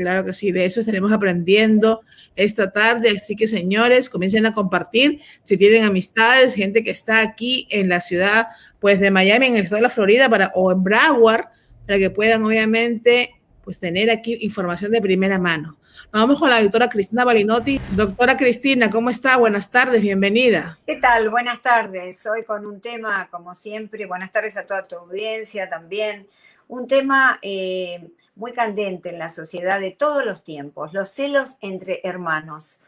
claro que sí, de eso estaremos aprendiendo esta tarde. Así que, señores, comiencen a compartir. Si tienen amistades, gente que está aquí en la ciudad, pues de Miami, en el estado de la Florida, o en Broward, para que puedan, obviamente, pues tener aquí información de primera mano. Nos vamos con la doctora Cristina Balinotti. Doctora Cristina, ¿cómo está? Buenas tardes, bienvenida. ¿Qué tal? Buenas tardes. Hoy con un tema, como siempre, buenas tardes a toda tu audiencia también. Un tema muy candente en la sociedad de todos los tiempos, los celos entre hermanos.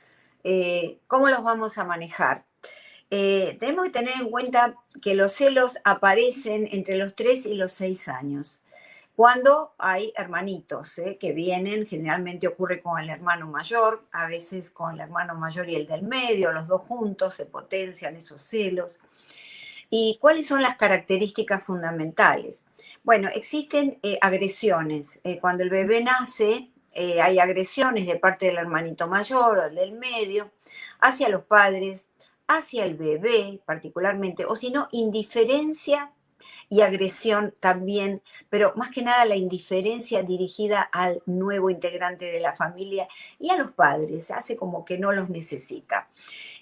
¿Cómo los vamos a manejar? Tenemos que tener en cuenta que los celos aparecen entre los 3 y los 6 años. Cuando hay hermanitos que vienen, generalmente ocurre con el hermano mayor, a veces con el hermano mayor y el del medio, los dos juntos se potencian esos celos. ¿Y cuáles son las características fundamentales? Bueno, existen agresiones. Cuando el bebé nace, hay agresiones de parte del hermanito mayor o del medio hacia los padres, hacia el bebé particularmente, o si no, indiferencia y agresión también, pero más que nada la indiferencia dirigida al nuevo integrante de la familia y a los padres, hace como que no los necesita.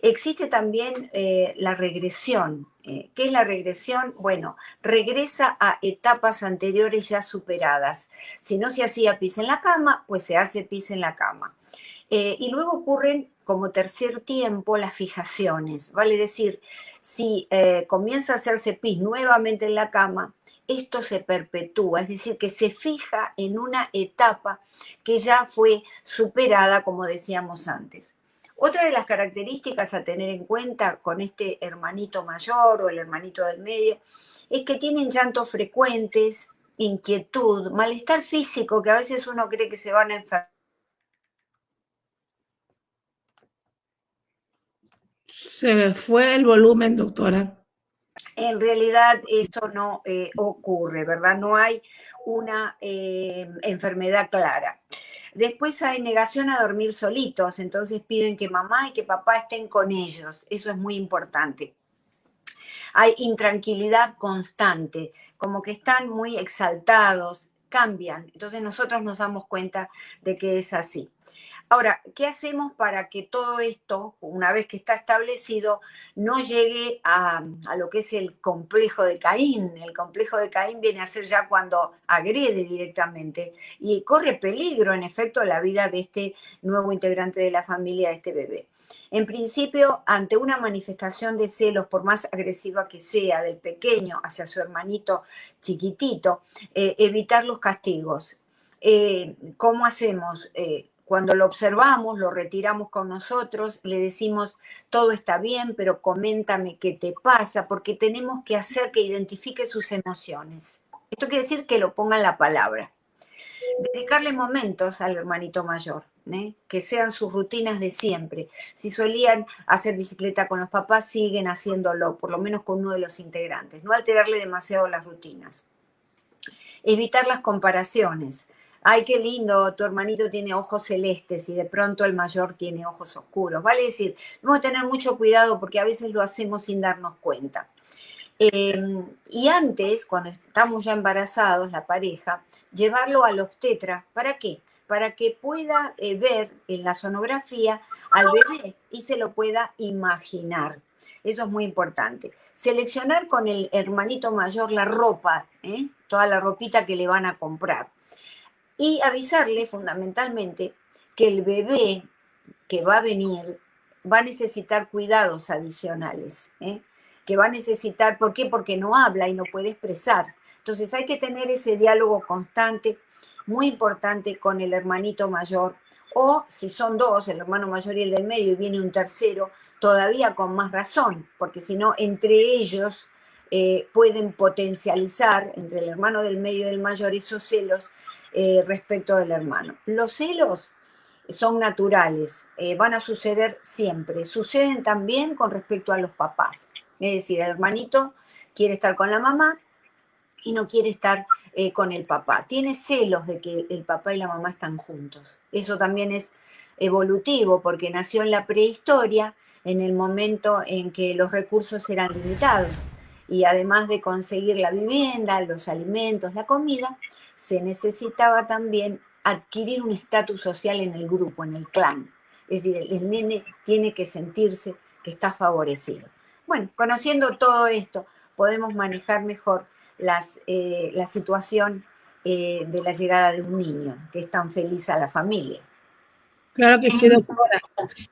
Existe también la regresión. ¿Qué es la regresión? Bueno, regresa a etapas anteriores ya superadas. Si no se hacía pis en la cama, pues se hace pis en la cama. Y luego ocurren como tercer tiempo las fijaciones, vale decir, si comienza a hacerse pis nuevamente en la cama, esto se perpetúa, es decir, que se fija en una etapa que ya fue superada, como decíamos antes. Otra de las características a tener en cuenta con este hermanito mayor o el hermanito del medio es que tienen llantos frecuentes, inquietud, malestar físico, que a veces uno cree que se van a enfermar. Se le fue el volumen, doctora. En realidad eso no ocurre, ¿verdad? No hay una enfermedad clara. Después hay negación a dormir solitos, entonces piden que mamá y que papá estén con ellos, eso es muy importante. Hay intranquilidad constante, como que están muy exaltados, cambian, entonces nosotros nos damos cuenta de que es así. Ahora, ¿qué hacemos para que todo esto, una vez que está establecido, no llegue a lo que es el complejo de Caín? El complejo de Caín viene a ser ya cuando agrede directamente y corre peligro, en efecto, la vida de este nuevo integrante de la familia, de este bebé. En principio, ante una manifestación de celos, por más agresiva que sea, del pequeño hacia su hermanito chiquitito, evitar los castigos. ¿Cómo hacemos? Cuando lo observamos, lo retiramos con nosotros, le decimos, todo está bien, pero coméntame qué te pasa, porque tenemos que hacer que identifique sus emociones. Esto quiere decir que lo ponga en la palabra. Dedicarle momentos al hermanito mayor, que sean sus rutinas de siempre. Si solían hacer bicicleta con los papás, siguen haciéndolo, por lo menos con uno de los integrantes. No alterarle demasiado las rutinas. Evitar las comparaciones. Ay, qué lindo, tu hermanito tiene ojos celestes y de pronto el mayor tiene ojos oscuros. Vale decir, vamos a tener mucho cuidado porque a veces lo hacemos sin darnos cuenta. Y antes, cuando estamos ya embarazados, la pareja, llevarlo al obstetra. ¿Para qué? Para que pueda ver en la sonografía al bebé y se lo pueda imaginar. Eso es muy importante. Seleccionar con el hermanito mayor la ropa, toda la ropita que le van a comprar. Y avisarle fundamentalmente que el bebé que va a venir va a necesitar cuidados adicionales, que va a necesitar, ¿por qué? Porque no habla y no puede expresar. Entonces hay que tener ese diálogo constante, muy importante con el hermanito mayor, o si son dos, el hermano mayor y el del medio, y viene un tercero, todavía con más razón, porque si no, entre ellos pueden potencializar, entre el hermano del medio y el mayor, esos celos respecto del hermano. Los celos son naturales, van a suceder siempre. Suceden también con respecto a los papás. Es decir, el hermanito quiere estar con la mamá y no quiere estar con el papá. Tiene celos de que el papá y la mamá están juntos. Eso también es evolutivo porque nació en la prehistoria, en el momento en que los recursos eran limitados. Y además de conseguir la vivienda, los alimentos, la comida, se necesitaba también adquirir un estatus social en el grupo, en el clan. Es decir, el nene tiene que sentirse que está favorecido. Bueno, conociendo todo esto, podemos manejar mejor la situación de la llegada de un niño, que es tan feliz a la familia. Claro que sí, doctora.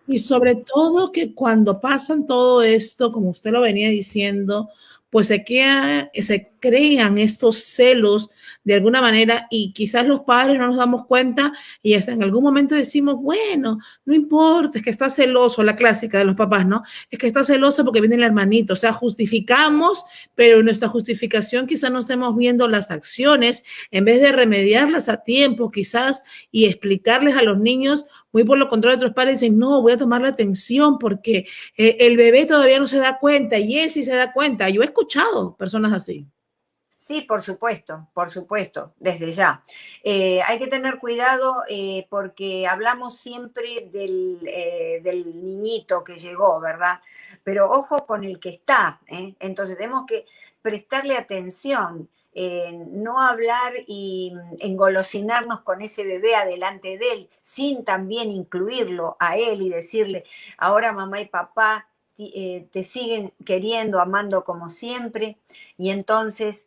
Y sobre todo que cuando pasan todo esto, como usted lo venía diciendo, pues se crean estos celos de alguna manera y quizás los padres no nos damos cuenta y hasta en algún momento decimos, bueno, no importa, es que está celoso, la clásica de los papás, ¿no? Es que está celoso porque viene el hermanito, o sea, justificamos, pero en nuestra justificación quizás no estemos viendo las acciones en vez de remediarlas a tiempo, quizás, y explicarles a los niños, muy por lo contrario, otros padres dicen, no, voy a tomar la atención porque el bebé todavía no se da cuenta y él sí se da cuenta. Yo he escuchado personas así. Sí, por supuesto, desde ya. Hay que tener cuidado porque hablamos siempre del niñito que llegó, ¿verdad? Pero ojo con el que está, ¿eh? Entonces tenemos que prestarle atención, no hablar y engolosinarnos con ese bebé adelante de él, sin también incluirlo a él y decirle, ahora mamá y papá te siguen queriendo, amando como siempre, y entonces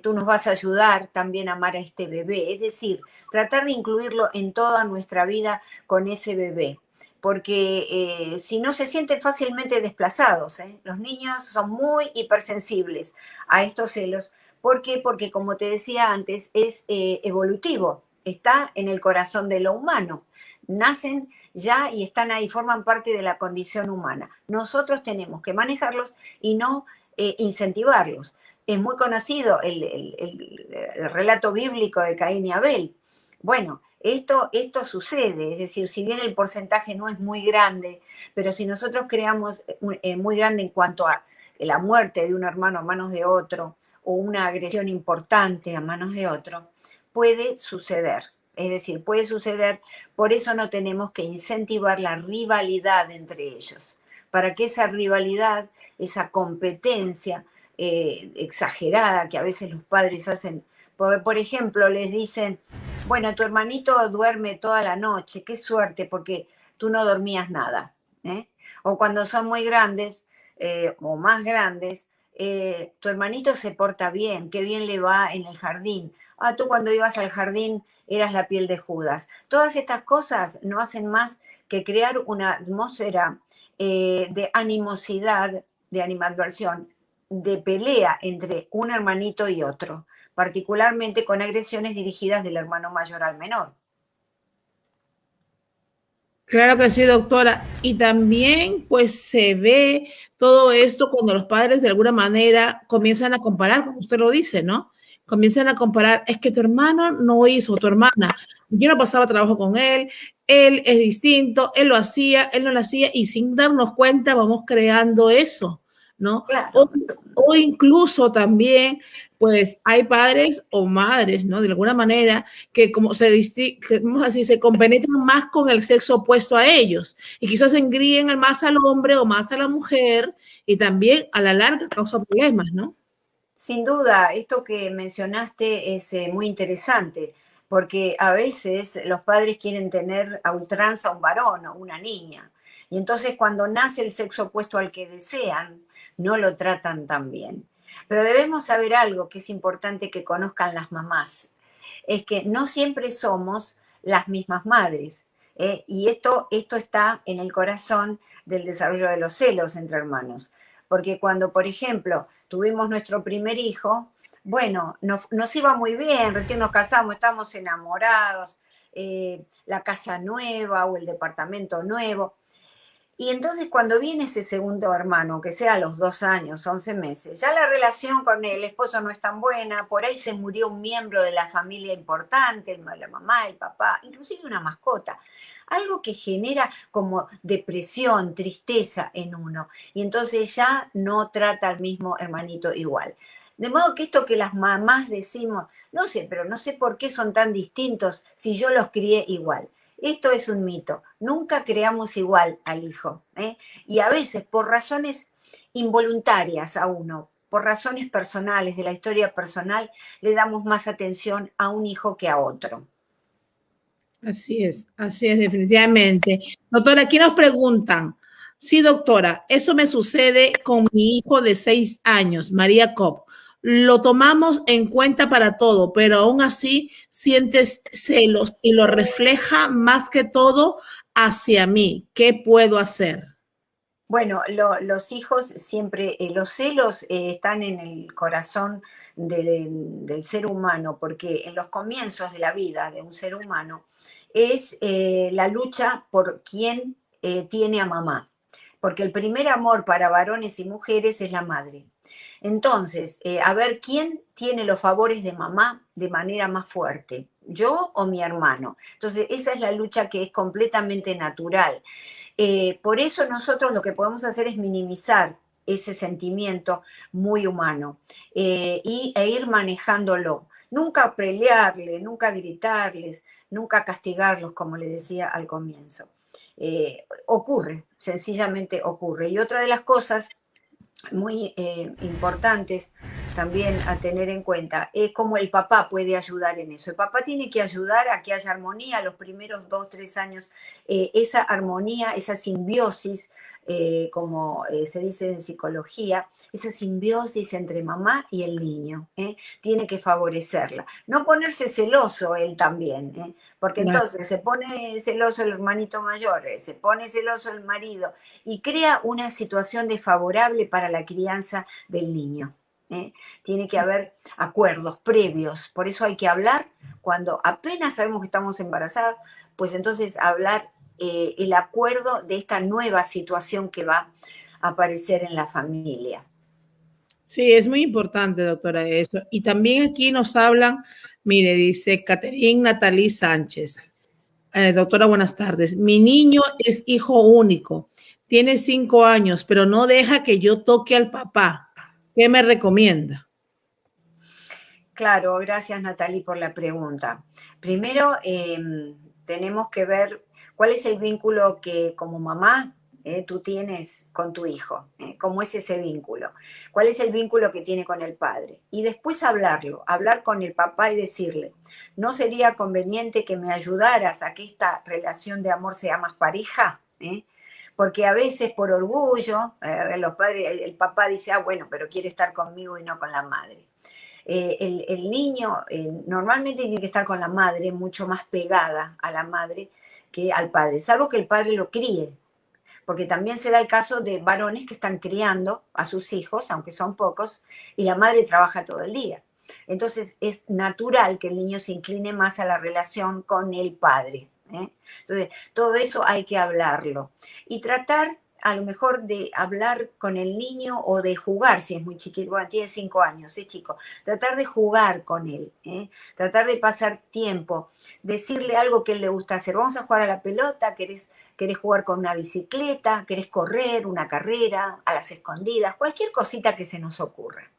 tú nos vas a ayudar también a amar a este bebé. Es decir, tratar de incluirlo en toda nuestra vida con ese bebé, porque si no se sienten fácilmente desplazados. Los niños son muy hipersensibles a estos celos. ¿Por qué? Porque, como te decía antes, es evolutivo, está en el corazón de lo humano. Nacen ya y están ahí, forman parte de la condición humana. Nosotros tenemos que manejarlos y no incentivarlos. Es muy conocido el relato bíblico de Caín y Abel. Bueno, esto sucede, es decir, si bien el porcentaje no es muy grande, pero si nosotros creamos muy grande en cuanto a la muerte de un hermano a manos de otro, o una agresión importante a manos de otro, puede suceder. Es decir, puede suceder, por eso no tenemos que incentivar la rivalidad entre ellos, para que esa rivalidad, esa competencia exagerada que a veces los padres hacen, por ejemplo, les dicen, bueno, tu hermanito duerme toda la noche, qué suerte, porque tú no dormías nada. O cuando son muy grandes, o más grandes, tu hermanito se porta bien, qué bien le va en el jardín. Ah, tú cuando ibas al jardín eras la piel de Judas. Todas estas cosas no hacen más que crear una atmósfera de animosidad, de animadversión, de pelea entre un hermanito y otro, particularmente con agresiones dirigidas del hermano mayor al menor. Claro que sí, doctora. Y también, pues, se ve todo esto cuando los padres de alguna manera comienzan a comparar, como usted lo dice, ¿no? Comienzan a comparar, es que tu hermano no hizo, tu hermana, yo no pasaba trabajo con él es distinto, él lo hacía, él no lo hacía, y sin darnos cuenta vamos creando eso, ¿no? Claro. O incluso también, pues, hay padres o madres, ¿no? De alguna manera, que como así, se compenetran más con el sexo opuesto a ellos y quizás engríen más al hombre o más a la mujer y también a la larga causa problemas, ¿no? Sin duda, esto que mencionaste es muy interesante, porque a veces los padres quieren tener a ultranza un varón o una niña, y entonces cuando nace el sexo opuesto al que desean, no lo tratan tan bien. Pero debemos saber algo que es importante que conozcan las mamás, es que no siempre somos las mismas madres. Y esto está en el corazón del desarrollo de los celos entre hermanos. Porque cuando, por ejemplo, tuvimos nuestro primer hijo, bueno, nos iba muy bien, recién nos casamos, estábamos enamorados, la casa nueva o el departamento nuevo. Y entonces cuando viene ese segundo hermano, que sea a los 2 años, 11 meses, ya la relación con el esposo no es tan buena, por ahí se murió un miembro de la familia importante, la mamá, el papá, inclusive una mascota, algo que genera como depresión, tristeza en uno, y entonces ya no trata al mismo hermanito igual. De modo que esto que las mamás decimos, no sé, pero no sé por qué son tan distintos si yo los crié igual. Esto es un mito. Nunca creamos igual al hijo. Y a veces, por razones involuntarias a uno, por razones personales, de la historia personal, le damos más atención a un hijo que a otro. así es, definitivamente. Doctora, aquí nos preguntan, sí, doctora, eso me sucede con mi hijo de 6 años, María Cop. Lo tomamos en cuenta para todo, pero aún así sientes celos y lo refleja más que todo hacia mí. ¿Qué puedo hacer? Bueno, los hijos siempre, los celos están en el corazón del ser humano, porque en los comienzos de la vida de un ser humano es la lucha por quién tiene a mamá, porque el primer amor para varones y mujeres es la madre. Entonces, a ver quién tiene los favores de mamá de manera más fuerte, yo o mi hermano. Entonces, esa es la lucha que es completamente natural. Por eso nosotros lo que podemos hacer es minimizar ese sentimiento muy humano e ir manejándolo. Nunca pelearle, nunca gritarles, nunca castigarlos, como le decía al comienzo. Ocurre, sencillamente ocurre. Y otra de las cosas muy importantes también a tener en cuenta es cómo el papá puede ayudar en eso. El papá tiene que ayudar a que haya armonía los primeros 2, 3 años, esa armonía, esa simbiosis, como se dice en psicología, esa simbiosis entre mamá y el niño, tiene que favorecerla. No ponerse celoso él también, porque Claro. entonces se pone celoso el hermanito mayor, se pone celoso el marido, y crea una situación desfavorable para la crianza del niño. Tiene que haber acuerdos previos, por eso hay que hablar cuando apenas sabemos que estamos embarazadas, pues entonces hablar el acuerdo de esta nueva situación que va a aparecer en la familia. Sí, es muy importante, doctora, eso. Y también aquí nos hablan, mire, dice Caterín Natalí Sánchez. Doctora, buenas tardes. Mi niño es hijo único, tiene 5 años, pero no deja que yo toque al papá. ¿Qué me recomienda? Claro, gracias Natalie por la pregunta. Primero, tenemos que ver cuál es el vínculo que como mamá tú tienes con tu hijo, cómo es ese vínculo, cuál es el vínculo que tiene con el padre. Y después hablarlo, hablar con el papá y decirle, ¿no sería conveniente que me ayudaras a que esta relación de amor sea más pareja? Porque a veces por orgullo, los padres, el papá dice, ah, bueno, pero quiere estar conmigo y no con la madre. El niño normalmente tiene que estar con la madre, mucho más pegada a la madre que al padre, salvo que el padre lo críe, porque también se da el caso de varones que están criando a sus hijos, aunque son pocos, y la madre trabaja todo el día. Entonces es natural que el niño se incline más a la relación con el padre. Entonces, todo eso hay que hablarlo. Y tratar a lo mejor de hablar con el niño o de jugar, si es muy chiquito, bueno, tiene 5 años, es chico, tratar de jugar con él, tratar de pasar tiempo, decirle algo que él le gusta hacer, vamos a jugar a la pelota, querés jugar con una bicicleta, querés correr, una carrera, a las escondidas, cualquier cosita que se nos ocurra.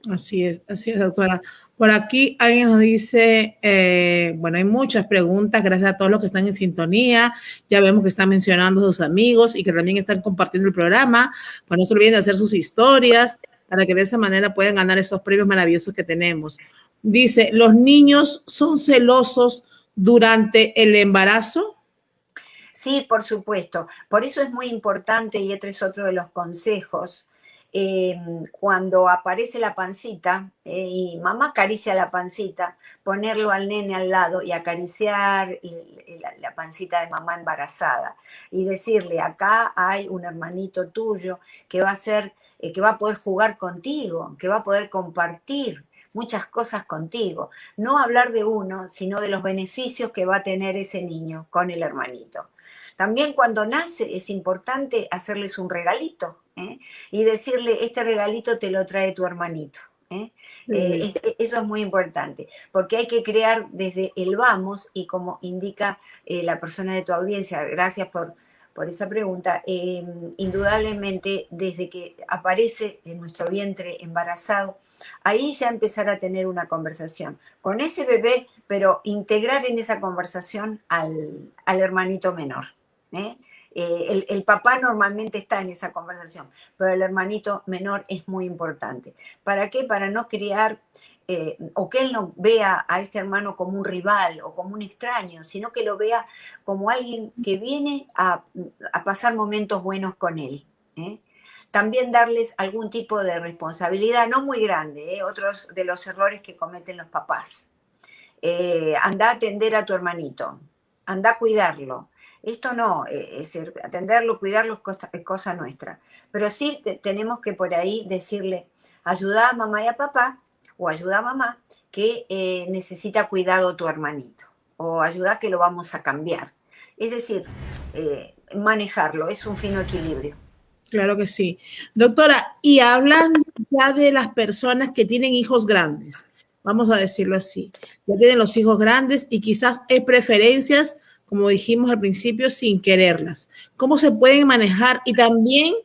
Así es, doctora. Por aquí alguien nos dice, bueno, hay muchas preguntas, gracias a todos los que están en sintonía. Ya vemos que están mencionando a sus amigos y que también están compartiendo el programa. Pues no se olviden de hacer sus historias para que de esa manera puedan ganar esos premios maravillosos que tenemos. Dice, ¿los niños son celosos durante el embarazo? Sí, por supuesto. Por eso es muy importante, y este es otro de los consejos, cuando aparece la pancita y mamá acaricia la pancita, ponerlo al nene al lado y acariciar la pancita de mamá embarazada y decirle, acá hay un hermanito tuyo que va a ser, que va a poder jugar contigo, que va a poder compartir muchas cosas contigo. No hablar de uno, sino de los beneficios que va a tener ese niño con el hermanito. También cuando nace es importante hacerles un regalito y decirle, este regalito te lo trae tu hermanito. Sí. Eso es muy importante, porque hay que crear desde el vamos y como indica la persona de tu audiencia, gracias por esa pregunta, indudablemente desde que aparece en nuestro vientre embarazado, ahí ya empezar a tener una conversación con ese bebé, pero integrar en esa conversación al hermanito menor. ¿eh? El papá normalmente está en esa conversación, pero el hermanito menor es muy importante. ¿Para qué? Para no crear o que él no vea a este hermano como un rival o como un extraño, sino que lo vea como alguien que viene a pasar momentos buenos con él. También darles algún tipo de responsabilidad, no muy grande, otros de los errores que cometen los papás. Anda a atender a tu hermanito, anda a cuidarlo. Esto no, es decir, atenderlo, cuidarlo es cosa nuestra. Pero sí tenemos que por ahí decirle, ayuda a mamá y a papá, o ayuda a mamá, que necesita cuidado tu hermanito, o ayuda que lo vamos a cambiar. Es decir, manejarlo, es un fino equilibrio. Claro que sí. Doctora, y hablando ya de las personas que tienen hijos grandes, vamos a decirlo así, ya tienen los hijos grandes y quizás hay preferencias, como dijimos al principio, sin quererlas. ¿Cómo se pueden manejar? Y también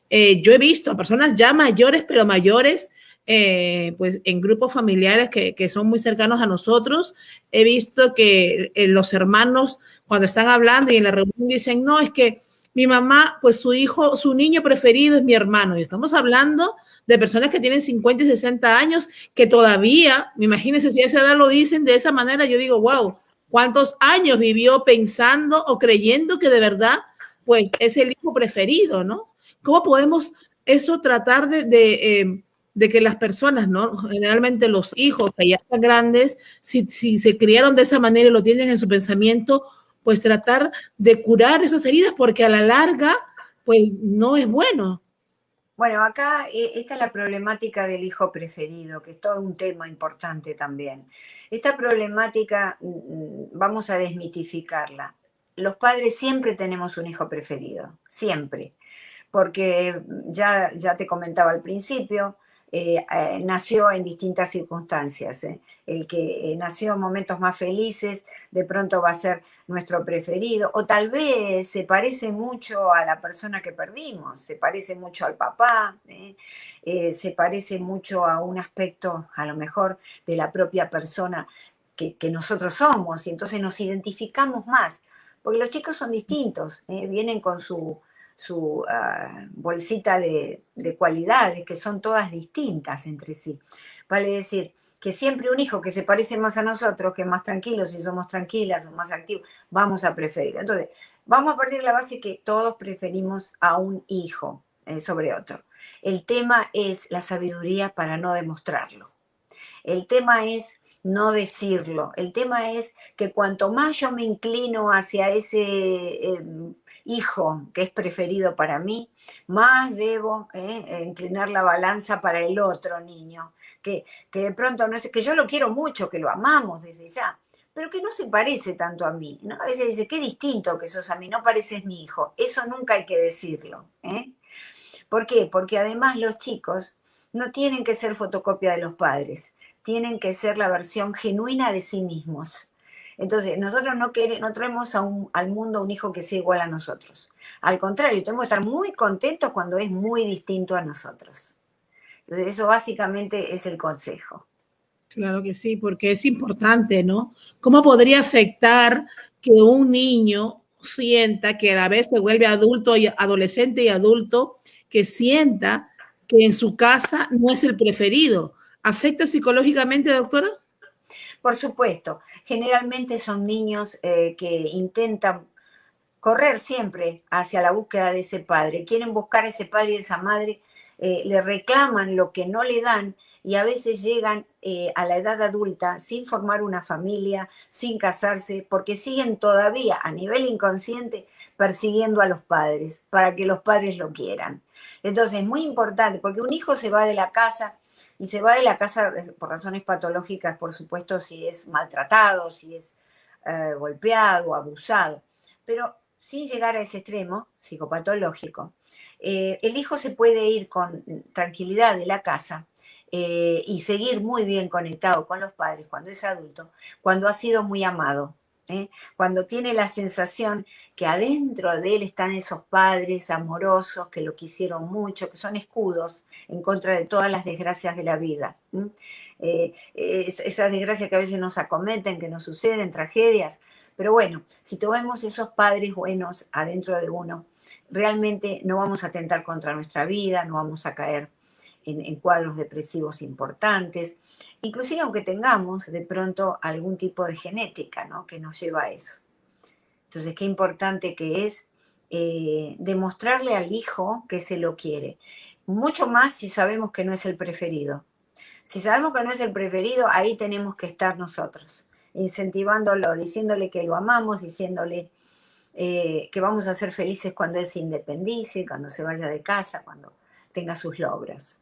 yo he visto a personas ya mayores, pero mayores, pues en grupos familiares que son muy cercanos a nosotros, he visto que los hermanos cuando están hablando y en la reunión dicen, no, es que mi mamá, pues su hijo, su niño preferido es mi hermano. Y estamos hablando de personas que tienen 50 y 60 años, que todavía, imagínense si a esa edad lo dicen de esa manera, yo digo, wow, ¿cuántos años vivió pensando o creyendo que de verdad, pues es el hijo preferido, ¿no? ¿Cómo podemos eso tratar de que las personas, ¿no? Generalmente los hijos que ya están grandes, si se criaron de esa manera y lo tienen en su pensamiento, pues tratar de curar esas heridas porque a la larga, pues no es bueno. Bueno, acá esta es la problemática del hijo preferido, que es todo un tema importante también. Esta problemática vamos a desmitificarla. Los padres siempre tenemos un hijo preferido, siempre, porque ya te comentaba al principio, nació en distintas circunstancias. El que nació en momentos más felices, de pronto va a ser nuestro preferido, o tal vez se parece mucho a la persona que perdimos, se parece mucho al papá, se parece mucho a un aspecto, a lo mejor, de la propia persona que nosotros somos, y entonces nos identificamos más, porque los chicos son distintos, vienen con su bolsita de cualidades que son todas distintas entre sí. Vale decir que siempre un hijo que se parece más a nosotros, que es más tranquilo, si somos tranquilas o más activos, vamos a preferir. Entonces, vamos a partir de la base que todos preferimos a un hijo sobre otro. El tema es la sabiduría para no demostrarlo. El tema es no decirlo. El tema es que cuanto más yo me inclino hacia ese hijo que es preferido para mí, más debo inclinar la balanza para el otro niño, que de pronto no es que yo lo quiero mucho, que lo amamos desde ya, pero que no se parece tanto a mí, ¿no? A veces dice, qué distinto que sos a mí, no pareces mi hijo. Eso nunca hay que decirlo. ¿Por qué? Porque además los chicos no tienen que ser fotocopia de los padres, tienen que ser la versión genuina de sí mismos. Entonces, nosotros no traemos al mundo un hijo que sea igual a nosotros. Al contrario, tenemos que estar muy contentos cuando es muy distinto a nosotros. Entonces, eso básicamente es el consejo. Claro que sí, porque es importante, ¿no? ¿Cómo podría afectar que un niño sienta que a la vez se vuelve adulto y adolescente y adulto, que sienta que en su casa no es el preferido? ¿Afecta psicológicamente, doctora? Por supuesto, generalmente son niños que intentan correr siempre hacia la búsqueda de ese padre, quieren buscar a ese padre y esa madre, le reclaman lo que no le dan y a veces llegan a la edad adulta sin formar una familia, sin casarse, porque siguen todavía a nivel inconsciente persiguiendo a los padres para que los padres lo quieran. Entonces es muy importante, porque un hijo se va de la casa y se va de la casa por razones patológicas, por supuesto, si es maltratado, si es golpeado, abusado, pero sin llegar a ese extremo psicopatológico. El hijo se puede ir con tranquilidad de la casa y seguir muy bien conectado con los padres cuando es adulto, cuando ha sido muy amado. Cuando tiene la sensación que adentro de él están esos padres amorosos que lo quisieron mucho, que son escudos en contra de todas las desgracias de la vida. Esas desgracias que a veces nos acometen, que nos suceden, tragedias. Pero bueno, si tuvimos esos padres buenos adentro de uno, realmente no vamos a atentar contra nuestra vida, no vamos a caer en cuadros depresivos importantes, inclusive aunque tengamos de pronto algún tipo de genética, ¿no?, que nos lleva a eso. Entonces, qué importante que es demostrarle al hijo que se lo quiere. Mucho más si sabemos que no es el preferido. Si sabemos que no es el preferido, ahí tenemos que estar nosotros, incentivándolo, diciéndole que lo amamos, diciéndole que vamos a ser felices cuando él se independice, cuando se vaya de casa, cuando tenga sus logros.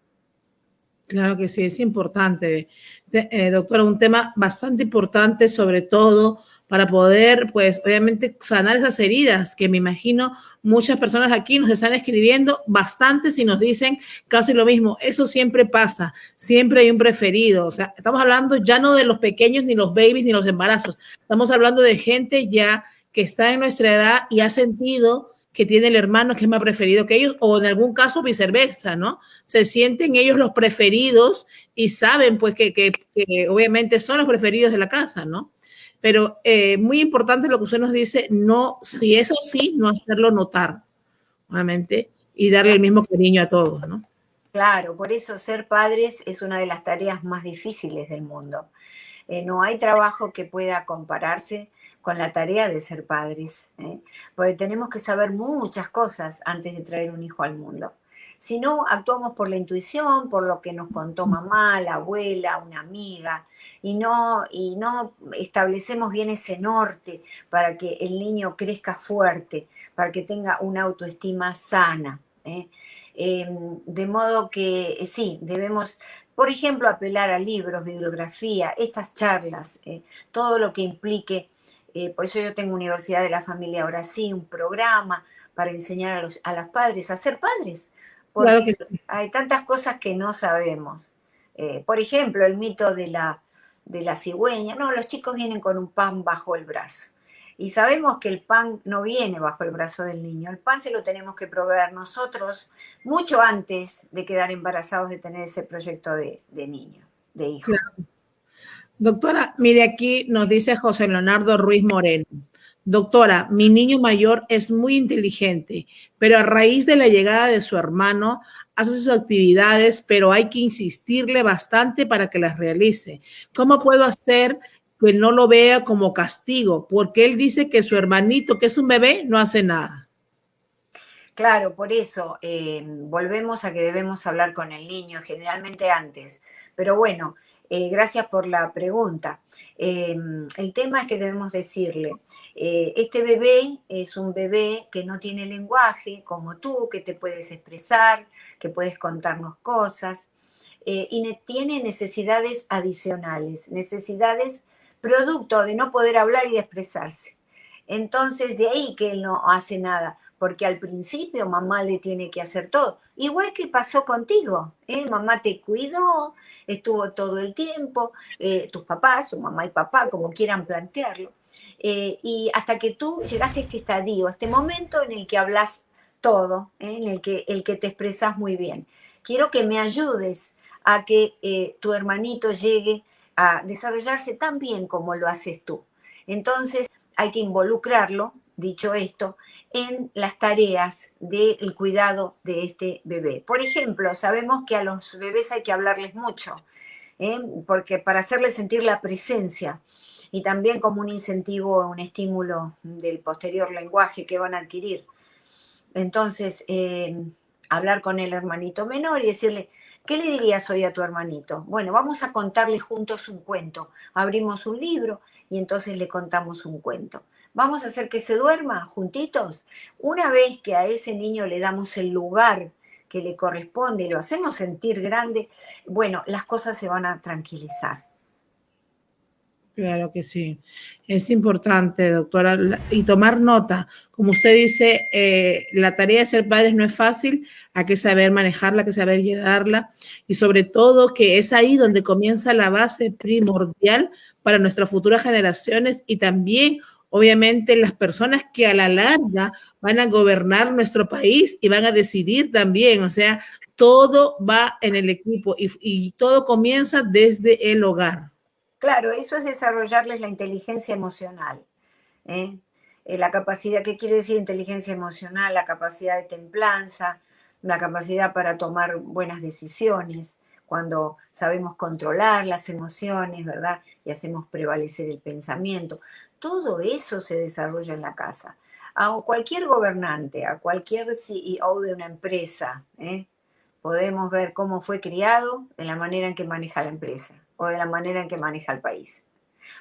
Claro que sí, es importante, doctora, un tema bastante importante, sobre todo para poder, pues, obviamente, sanar esas heridas que me imagino muchas personas aquí nos están escribiendo bastantes y nos dicen casi lo mismo. Eso siempre pasa, siempre hay un preferido. O sea, estamos hablando ya no de los pequeños, ni los babies, ni los embarazos. Estamos hablando de gente ya que está en nuestra edad y ha sentido que tiene el hermano que es más preferido que ellos, o en algún caso viceversa, ¿no? Se sienten ellos los preferidos y saben pues que obviamente son los preferidos de la casa, ¿no? Pero muy importante lo que usted nos dice, no, si es así, no hacerlo notar, obviamente, y darle el mismo cariño a todos, ¿no? Claro, por eso ser padres es una de las tareas más difíciles del mundo. No hay trabajo que pueda compararse con la tarea de ser padres, porque tenemos que saber muchas cosas antes de traer un hijo al mundo. Si no, actuamos por la intuición, por lo que nos contó mamá, la abuela, una amiga, y no establecemos bien ese norte para que el niño crezca fuerte, para que tenga una autoestima sana. De modo que sí, debemos, por ejemplo, apelar a libros, bibliografía, estas charlas, todo lo que implique. Por eso yo tengo Universidad de la Familia ahora sí, un programa para enseñar a los padres a ser padres, Claro porque que sí. hay tantas cosas que no sabemos. Por ejemplo, el mito de la cigüeña. No, los chicos vienen con un pan bajo el brazo. Y sabemos que el pan no viene bajo el brazo del niño. El pan se lo tenemos que proveer nosotros mucho antes de quedar embarazados, de tener ese proyecto de niño, de hijo. Claro. Doctora, mire aquí nos dice José Leonardo Ruiz Moreno. Doctora, mi niño mayor es muy inteligente, pero a raíz de la llegada de su hermano hace sus actividades, pero hay que insistirle bastante para que las realice. ¿Cómo puedo hacer que no lo vea como castigo? Porque él dice que su hermanito, que es un bebé, no hace nada. Claro, por eso volvemos a que debemos hablar con el niño, generalmente antes. Pero bueno, gracias por la pregunta. El tema es que debemos decirle, este bebé es un bebé que no tiene lenguaje como tú, que te puedes expresar, que puedes contarnos cosas, y tiene necesidades adicionales, necesidades producto de no poder hablar y expresarse. Entonces, de ahí que él no hace nada, porque al principio mamá le tiene que hacer todo. Igual que pasó contigo, mamá te cuidó, estuvo todo el tiempo, tus papás, su mamá y papá, como quieran plantearlo, y hasta que tú llegaste a este estadio, a este momento en el que hablas todo, en el que te expresas muy bien. Quiero que me ayudes a que tu hermanito llegue a desarrollarse tan bien como lo haces tú. Entonces, hay que involucrarlo, dicho esto, en las tareas del cuidado de este bebé. Por ejemplo, sabemos que a los bebés hay que hablarles mucho, porque para hacerles sentir la presencia y también como un incentivo, un estímulo del posterior lenguaje que van a adquirir. Entonces, hablar con el hermanito menor y decirle, ¿qué le dirías hoy a tu hermanito? Bueno, vamos a contarle juntos un cuento. Abrimos un libro y entonces le contamos un cuento. Vamos a hacer que se duerma juntitos. Una vez que a ese niño le damos el lugar que le corresponde y lo hacemos sentir grande, bueno, las cosas se van a tranquilizar. Claro que sí. Es importante, doctora, y tomar nota. Como usted dice, la tarea de ser padres no es fácil, hay que saber manejarla, hay que saber llevarla, y sobre todo que es ahí donde comienza la base primordial para nuestras futuras generaciones y también, obviamente, las personas que a la larga van a gobernar nuestro país y van a decidir también. O sea, todo va en el equipo y todo comienza desde el hogar. Claro, eso es desarrollarles la inteligencia emocional. ¿eh? La capacidad, ¿qué quiere decir inteligencia emocional? La capacidad de templanza, la capacidad para tomar buenas decisiones, cuando sabemos controlar las emociones, ¿verdad? Y hacemos prevalecer el pensamiento. Todo eso se desarrolla en la casa. A cualquier gobernante, a cualquier CEO de una empresa, podemos ver cómo fue criado de la manera en que maneja la empresa o de la manera en que maneja el país.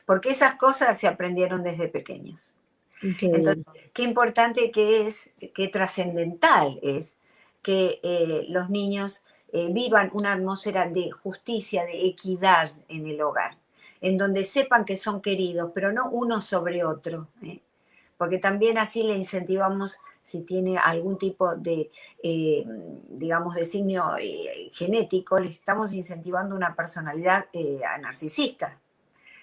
Porque esas cosas se aprendieron desde pequeños. Increíble. Entonces, qué importante que es, qué trascendental es que los niños vivan una atmósfera de justicia, de equidad en el hogar, en donde sepan que son queridos, pero no uno sobre otro, porque también así le incentivamos, si tiene algún tipo de, digamos, de signo genético, le estamos incentivando una personalidad narcisista.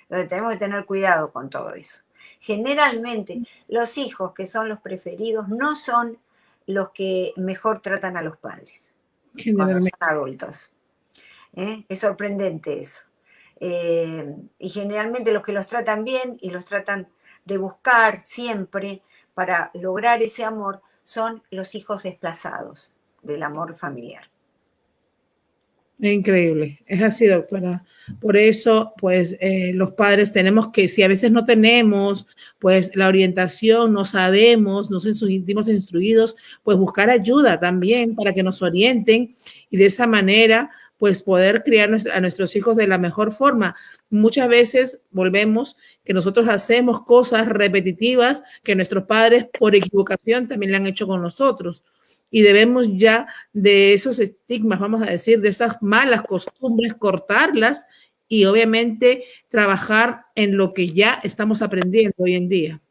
Entonces tenemos que tener cuidado con todo eso. Generalmente los hijos que son los preferidos no son los que mejor tratan a los padres cuando son Generalmente. adultos. Es sorprendente eso. Y generalmente los que los tratan bien y los tratan de buscar siempre para lograr ese amor son los hijos desplazados del amor familiar. Es increíble, es así, doctora. Por eso, pues, los padres tenemos que, si a veces no tenemos, pues, la orientación, no sabemos, no nos sentimos instruidos, pues, buscar ayuda también para que nos orienten y de esa manera, pues, poder criar a nuestros hijos de la mejor forma. Muchas veces volvemos que nosotros hacemos cosas repetitivas que nuestros padres, por equivocación, también le han hecho con nosotros y debemos ya de esos estigmas, vamos a decir, de esas malas costumbres, cortarlas y obviamente trabajar en lo que ya estamos aprendiendo hoy en día.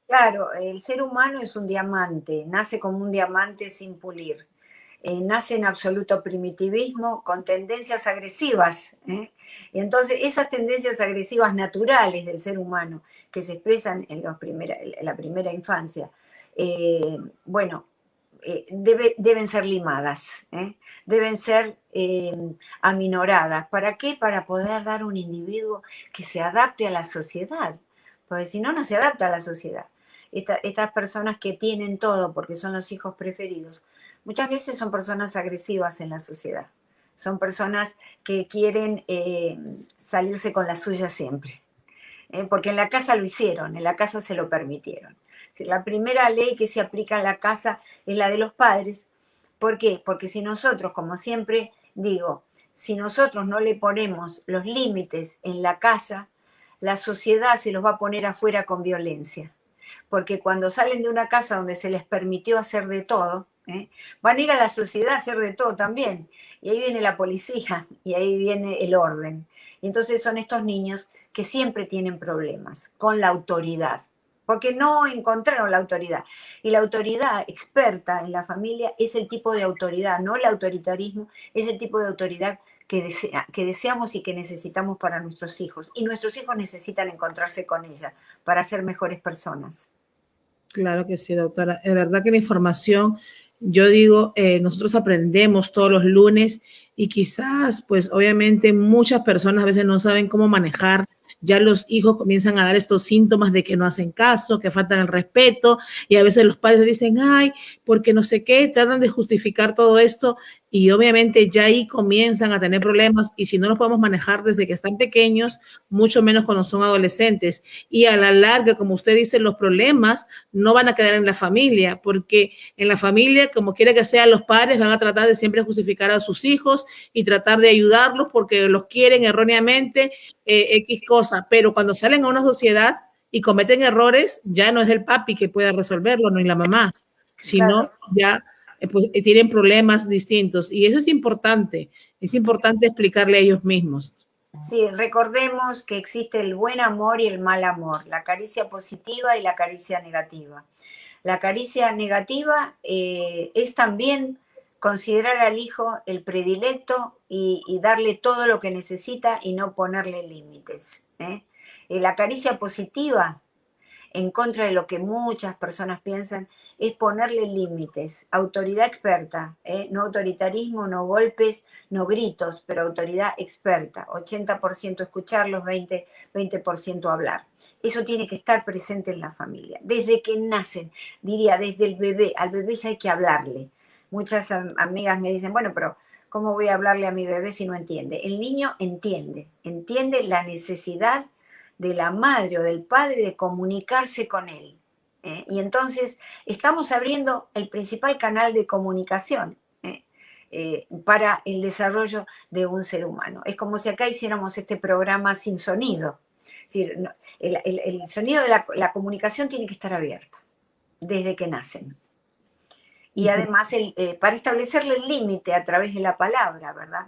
Claro, el ser humano es un diamante, nace como un diamante sin pulir. Nace en absoluto primitivismo con tendencias agresivas. Y entonces esas tendencias agresivas naturales del ser humano que se expresan en la primera infancia, bueno, deben ser limadas, deben ser aminoradas. ¿Para qué? Para poder dar un individuo que se adapte a la sociedad, porque si no, no se adapta a la sociedad. Estas personas que tienen todo porque son los hijos preferidos, muchas veces son personas agresivas en la sociedad, son personas que quieren salirse con la suya siempre, porque en la casa lo hicieron, en la casa se lo permitieron. La primera ley que se aplica en la casa es la de los padres. ¿Por qué? Porque si nosotros, como siempre digo, si nosotros no le ponemos los límites en la casa, la sociedad se los va a poner afuera con violencia. Porque cuando salen de una casa donde se les permitió hacer de todo, van a ir a la sociedad a hacer de todo también. Y ahí viene la policía y ahí viene el orden. Y entonces son estos niños que siempre tienen problemas con la autoridad, porque no encontraron la autoridad. Y la autoridad experta en la familia es el tipo de autoridad, no el autoritarismo, es el tipo de autoridad que deseamos y que necesitamos para nuestros hijos. Y nuestros hijos necesitan encontrarse con ella para ser mejores personas. Claro que sí, doctora. Es verdad que la información, yo digo, nosotros aprendemos todos los lunes y quizás, pues obviamente muchas personas a veces no saben cómo manejar. Ya los hijos comienzan a dar estos síntomas de que no hacen caso, que faltan el respeto y a veces los padres dicen, ay, porque no sé qué, tratan de justificar todo esto y obviamente ya ahí comienzan a tener problemas y si no los podemos manejar desde que están pequeños, mucho menos cuando son adolescentes. Y a la larga, como usted dice, los problemas no van a quedar en la familia, porque en la familia, como quiera que sea, los padres van a tratar de siempre justificar a sus hijos y tratar de ayudarlos porque los quieren erróneamente, X cosa, pero cuando salen a una sociedad y cometen errores, ya no es el papi que pueda resolverlo, no es la mamá, sino Claro. ya pues, tienen problemas distintos y eso es importante explicarle a ellos mismos. Sí, recordemos que existe el buen amor y el mal amor, la caricia positiva y la caricia negativa. La caricia negativa es también considerar al hijo el predilecto y darle todo lo que necesita y no ponerle límites. La caricia positiva, en contra de lo que muchas personas piensan, es ponerle límites. Autoridad experta, no autoritarismo, no golpes, no gritos, pero autoridad experta. 80% escucharlos, 20% hablar. Eso tiene que estar presente en la familia. Desde que nacen, diría, desde el bebé, al bebé ya hay que hablarle. muchas amigas me dicen, bueno, pero ¿cómo voy a hablarle a mi bebé si no entiende? El niño entiende la necesidad de la madre o del padre de comunicarse con él. Y entonces estamos abriendo el principal canal de comunicación para el desarrollo de un ser humano. Es como si acá hiciéramos este programa sin sonido. Es decir, el sonido de la comunicación tiene que estar abierto desde que nacen. Y además para establecerle el límite a través de la palabra, ¿verdad?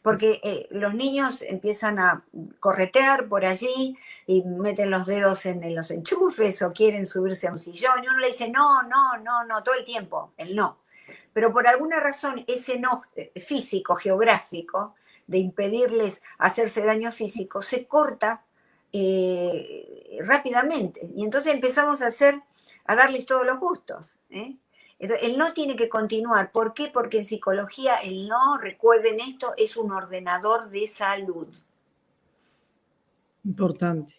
Porque los niños empiezan a corretear por allí y meten los dedos en los enchufes o quieren subirse a un sillón y uno le dice no, todo el tiempo, el no. Pero por alguna razón ese no físico, geográfico, de impedirles hacerse daño físico, se corta rápidamente. Y entonces empezamos a darles todos los gustos. El no tiene que continuar. ¿Por qué? Porque en psicología el no, recuerden esto, es un ordenador de salud. Importante.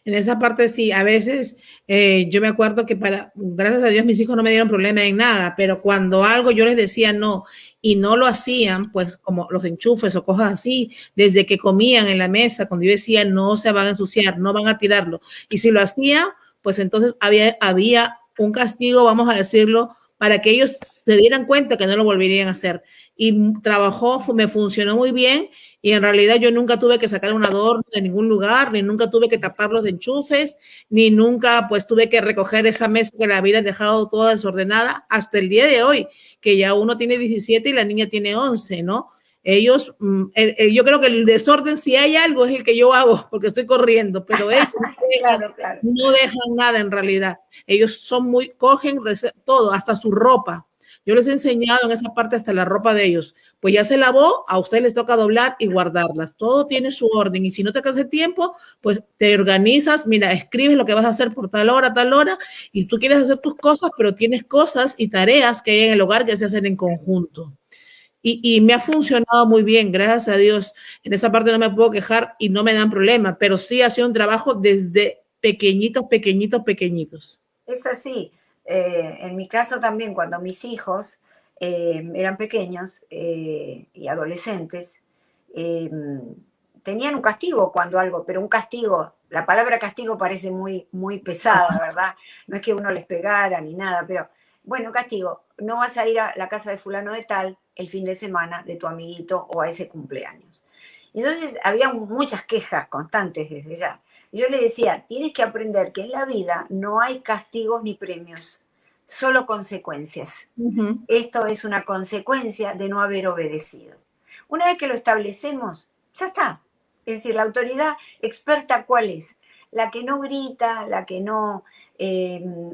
En esa parte sí, a veces yo me acuerdo que gracias a Dios mis hijos no me dieron problema en nada, pero cuando algo yo les decía no y no lo hacían, pues como los enchufes o cosas así, desde que comían en la mesa, cuando yo decía no se van a ensuciar, no van a tirarlo, y si lo hacían, pues entonces había un castigo, vamos a decirlo, para que ellos se dieran cuenta que no lo volverían a hacer. Y me funcionó muy bien, y en realidad yo nunca tuve que sacar un adorno de ningún lugar, ni nunca tuve que tapar los enchufes, ni nunca pues tuve que recoger esa mesa que la había dejado toda desordenada, hasta el día de hoy, que ya uno tiene 17 y la niña tiene 11, ¿no? Ellos, yo creo que el desorden, si hay algo, es el que yo hago, porque estoy corriendo, pero ellos claro. no dejan nada en realidad. Ellos cogen todo, hasta su ropa. Yo les he enseñado en esa parte hasta la ropa de ellos. Pues ya se lavó, a usted les toca doblar y guardarlas. Todo tiene su orden. Y si no te hace tiempo, pues te organizas, mira, escribes lo que vas a hacer por tal hora, y tú quieres hacer tus cosas, pero tienes cosas y tareas que hay en el hogar que se hacen en conjunto. Y me ha funcionado muy bien, gracias a Dios. En esa parte no me puedo quejar y no me dan problema, pero sí ha sido un trabajo desde pequeñitos. Es así. En mi caso también, cuando mis hijos eran pequeños y adolescentes, tenían un castigo pero un castigo, la palabra castigo parece muy, muy pesada, ¿verdad? No es que uno les pegara ni nada, pero bueno, castigo, no vas a ir a la casa de fulano de tal el fin de semana de tu amiguito o a ese cumpleaños. Y entonces había muchas quejas constantes desde ya. Yo le decía, tienes que aprender que en la vida no hay castigos ni premios, solo consecuencias. Esto es una consecuencia de no haber obedecido. Una vez que lo establecemos, ya está. Es decir, la autoridad experta, ¿cuál es? La que no grita, la que no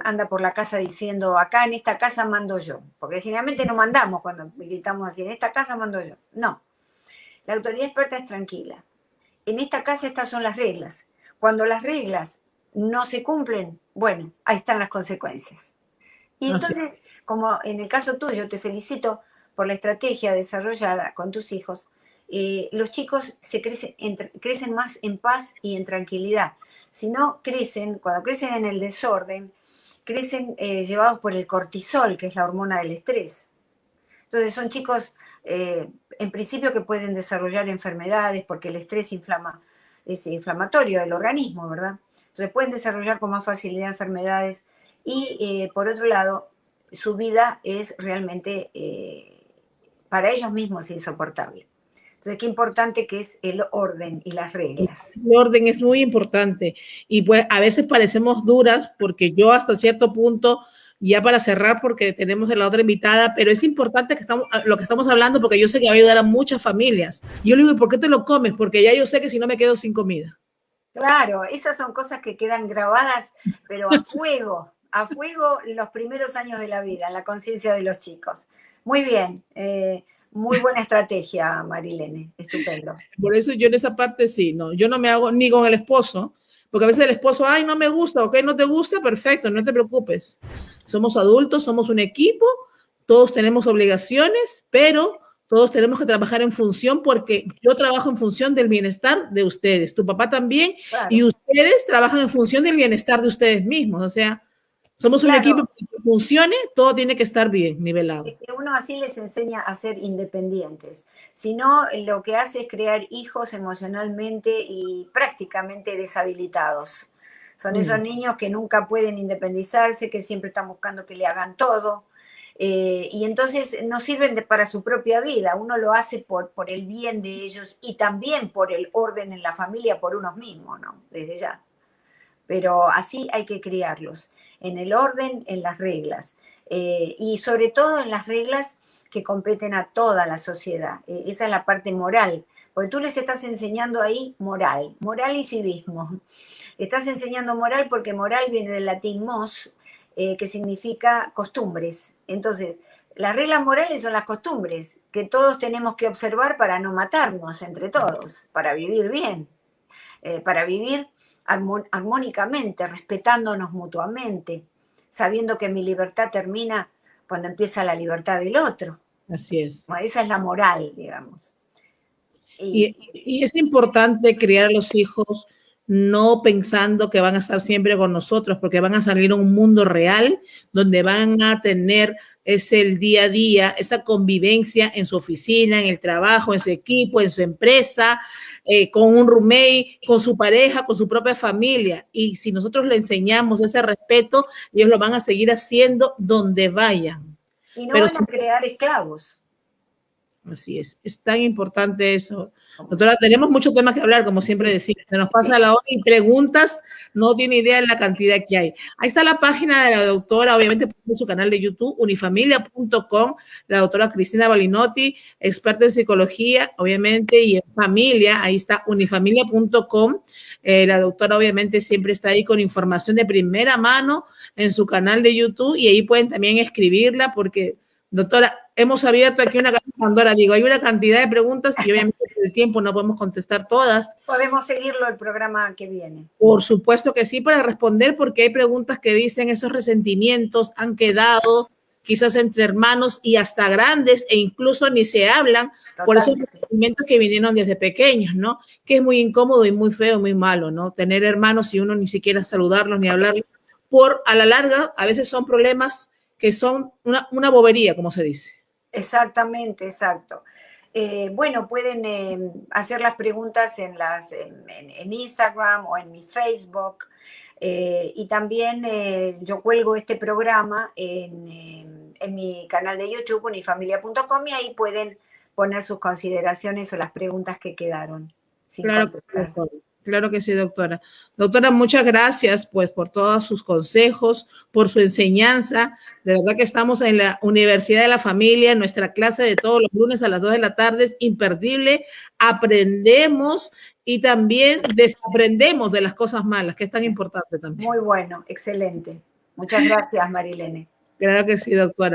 anda por la casa diciendo, acá en esta casa mando yo. Porque generalmente no mandamos cuando gritamos así, en esta casa mando yo. No. La autoridad experta es tranquila. En esta casa estas son las reglas. Cuando las reglas no se cumplen, bueno, ahí están las consecuencias. Y entonces, como en el caso tuyo, te felicito por la estrategia desarrollada con tus hijos, los chicos crecen más en paz y en tranquilidad. Si no cuando crecen en el desorden, crecen llevados por el cortisol, que es la hormona del estrés. Entonces son chicos, en principio, que pueden desarrollar enfermedades porque el estrés es inflamatorio del organismo, ¿verdad? Entonces pueden desarrollar con más facilidad enfermedades y, por otro lado, su vida es realmente para ellos mismos insoportable. Entonces, qué importante que es el orden y las reglas. El orden es muy importante y pues a veces parecemos duras porque yo hasta cierto punto, ya para cerrar porque tenemos a la otra invitada, pero es importante lo que estamos hablando porque yo sé que va a ayudar a muchas familias. Yo le digo, ¿y por qué te lo comes? Porque ya yo sé que si no me quedo sin comida. Claro, esas son cosas que quedan grabadas, pero a fuego los primeros años de la vida, en la conciencia de los chicos. Muy bien, muy buena estrategia, Marilene, estupendo. Por eso yo en esa parte sí, no, yo no me hago ni con el esposo, porque a veces el esposo, ay, no me gusta, ok, no te gusta, perfecto, no te preocupes. Somos adultos, somos un equipo, todos tenemos obligaciones, pero todos tenemos que trabajar en función, porque yo trabajo en función del bienestar de ustedes, tu papá también, claro. Y ustedes trabajan en función del bienestar de ustedes mismos, o sea, Somos un Claro, equipo que funcione, todo tiene que estar bien, nivelado. es que uno así les enseña a ser independientes. Si no, lo que hace es crear hijos emocionalmente y prácticamente deshabilitados. Son esos Mm, niños que nunca pueden independizarse, que siempre están buscando que le hagan todo. Y entonces no sirven para su propia vida. Uno lo hace por el bien de ellos y también por el orden en la familia, por unos mismos, ¿no? Desde ya. Pero así hay que criarlos, en el orden, en las reglas, y sobre todo en las reglas que competen a toda la sociedad. Esa es la parte moral, porque tú les estás enseñando ahí moral y civismo. Estás enseñando moral porque moral viene del latín mos, que significa costumbres. Entonces, las reglas morales son las costumbres que todos tenemos que observar para no matarnos entre todos, para vivir bien, para vivir armónicamente, respetándonos mutuamente, sabiendo que mi libertad termina cuando empieza la libertad del otro. así es. Bueno, esa es la moral, digamos. Y Y es importante criar a los hijos no pensando que van a estar siempre con nosotros, porque van a salir a un mundo real donde van a tener ese el día a día, esa convivencia en su oficina, en el trabajo, en su equipo, en su empresa, con un roommate, con su pareja, con su propia familia. Y si nosotros le enseñamos ese respeto, ellos lo van a seguir haciendo donde vayan. y no Pero van a crear esclavos. así es tan importante eso. Doctora, tenemos muchos temas que hablar, como siempre Sí, decimos, se nos pasa sí. la hora y preguntas, no tiene idea de la cantidad que hay. Ahí está la página de la doctora, obviamente en su canal de YouTube, unifamilia.com, la doctora Cristina Balinotti, experta en psicología, obviamente, y en familia, ahí está unifamilia.com, la doctora obviamente siempre está ahí con información de primera mano en su canal de YouTube y ahí pueden también escribirla porque doctora, hemos abierto aquí una caja de Pandora, digo, hay una cantidad de preguntas y obviamente por el tiempo no podemos contestar todas. Podemos seguirlo el programa que viene. Por supuesto que sí, para responder, porque hay preguntas que dicen esos resentimientos han quedado quizás entre hermanos y hasta grandes e incluso ni se hablan por esos Totalmente. resentimientos que vinieron desde pequeños, ¿no? Que es muy incómodo y muy feo, muy malo, ¿no? Tener hermanos y uno ni siquiera saludarlos ni hablarles, por a la larga a veces son problemas que son una bobería, como se dice. Exactamente, exacto. Bueno, pueden hacer las preguntas en Instagram o en mi Facebook. Y también yo cuelgo este programa en mi canal de YouTube, unifamilia.com, y ahí pueden poner sus consideraciones o las preguntas que quedaron sin Claro que sí, contestar. doctora. Claro que sí, doctora. Doctora, muchas gracias pues por todos sus consejos, por su enseñanza. De verdad que estamos en la Universidad de la Familia, en nuestra clase de todos los lunes a las 2 de la tarde, es imperdible. Aprendemos y también desaprendemos de las cosas malas, que es tan importante también. Muy bueno, excelente. Muchas gracias, Marilene. Claro que sí, doctora.